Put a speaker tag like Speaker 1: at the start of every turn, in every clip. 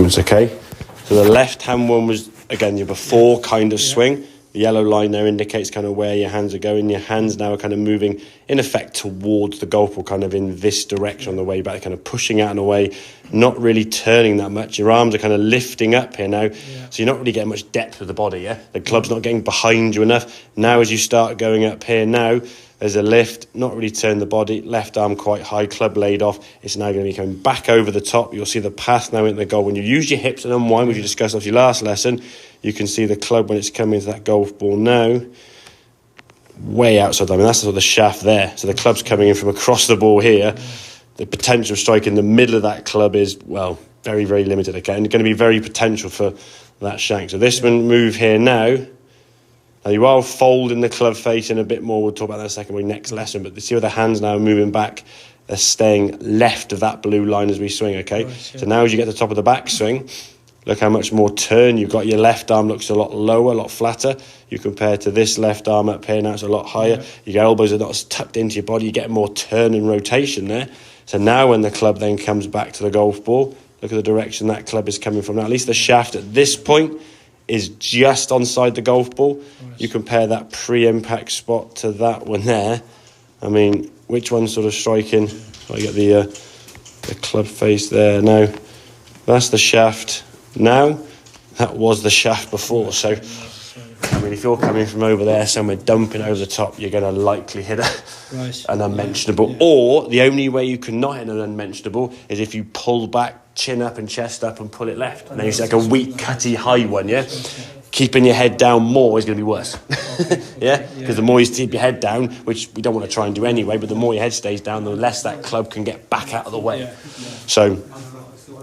Speaker 1: movements, okay? So the left-hand one was, again, your before kind of swing. The yellow line there indicates kind of where your hands are going. Your hands now are kind of moving, in effect, towards the golf ball, kind of in this direction on the way back, kind of pushing out in a way, not really turning that much. Your arms are kind of lifting up here now, so you're not really getting much depth with the body, yeah? The club's not getting behind you enough. Now as you start going up here now, there's a lift, not really turn the body, left arm quite high, club laid off. It's now going to be coming back over the top. You'll see the path now in the goal. When you use your hips and unwind, which you discussed off your last lesson, you can see the club when it's coming into that golf ball now, way outside. I mean, that's sort of the shaft there. So the club's coming in from across the ball here. The potential strike in the middle of that club is, well, very, very limited, okay? And going to be very potential for that shank. So this one move here now. Now you are folding the club face in a bit more. We'll talk about that in a second with next lesson. But see how the hands now are moving back. They're staying left of that blue line as we swing, okay? Right, yeah. So now as you get to the top of the backswing, look how much more turn you've got. Your left arm looks a lot lower, a lot flatter. You compare to this left arm up here, now it's a lot higher. Yeah. Your elbows are not as tucked into your body. You get more turn and rotation there. So now when the club then comes back to the golf ball, look at the direction that club is coming from. Now at least the shaft at this point is just onside the golf ball. Nice. You compare that pre-impact spot to that one there. I mean, which one's sort of striking? I get the club face there. Now, that's the shaft now. That was the shaft before. So, I mean, if you're coming from over there somewhere, dumping over the top, you're going to likely hit an unmentionable. Yeah. Or the only way you can not hit an unmentionable is if you pull back, chin up and chest up and pull it left. And then it's like a weak, cutty, high one, yeah? Keeping your head down more is going to be worse. Yeah? Because the more you keep your head down, which we don't want to try and do anyway, but the more your head stays down, the less that club can get back out of the way. So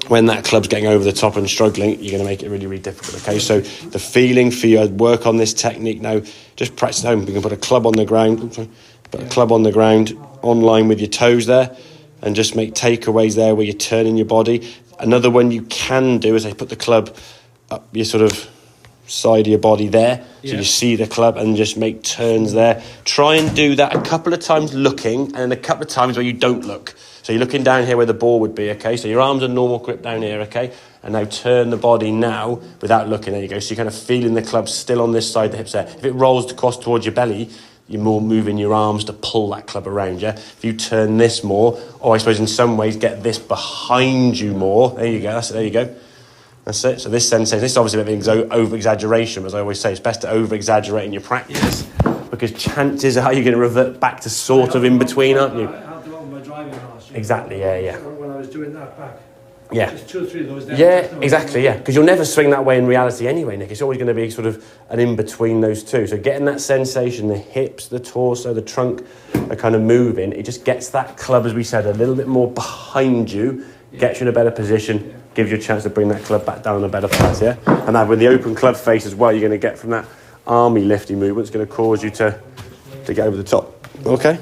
Speaker 1: when that club's getting over the top and struggling, you're going to make it really, really difficult, okay? So the feeling for you, work on this technique now, just practice at home. You can put a club on the ground, put a club on the ground, on line with your toes there, and just make takeaways there where you're turning your body. Another one you can do is put the club up your sort of side of your body there, so you see the club, and just make turns there. Try and do that a couple of times looking, and a couple of times where you don't look. So you're looking down here where the ball would be, okay? So your arms are normal grip down here, okay? And now turn the body now without looking. There you go. So you're kind of feeling the club still on this side, the hips there. If it rolls across towards your belly, you're more moving your arms to pull that club around, yeah? If you turn this more, or I suppose in some ways get this behind you more, there you go, that's it, there you go. That's it. So this sensation, this is obviously a bit of over-exaggeration, as I always say, it's best to over-exaggerate in your practice, because chances are you're going to revert back to sort of in between, aren't you?
Speaker 2: I had to open my driving last year.
Speaker 1: Exactly, yeah.
Speaker 2: When I was doing that back.
Speaker 1: Yeah.
Speaker 2: Just 2 or 3 of those days.
Speaker 1: Yeah, exactly, yeah. Because you'll never swing that way in reality anyway, Nick. It's always going to be sort of an in-between those two. So getting that sensation, the hips, the torso, the trunk are kind of moving. It just gets that club, as we said, a little bit more behind you, gets you in a better position, gives you a chance to bring that club back down in a better place, yeah? And now with the open club face as well, you're going to get from that army lifting movement, it's going to cause you to get over the top. Okay?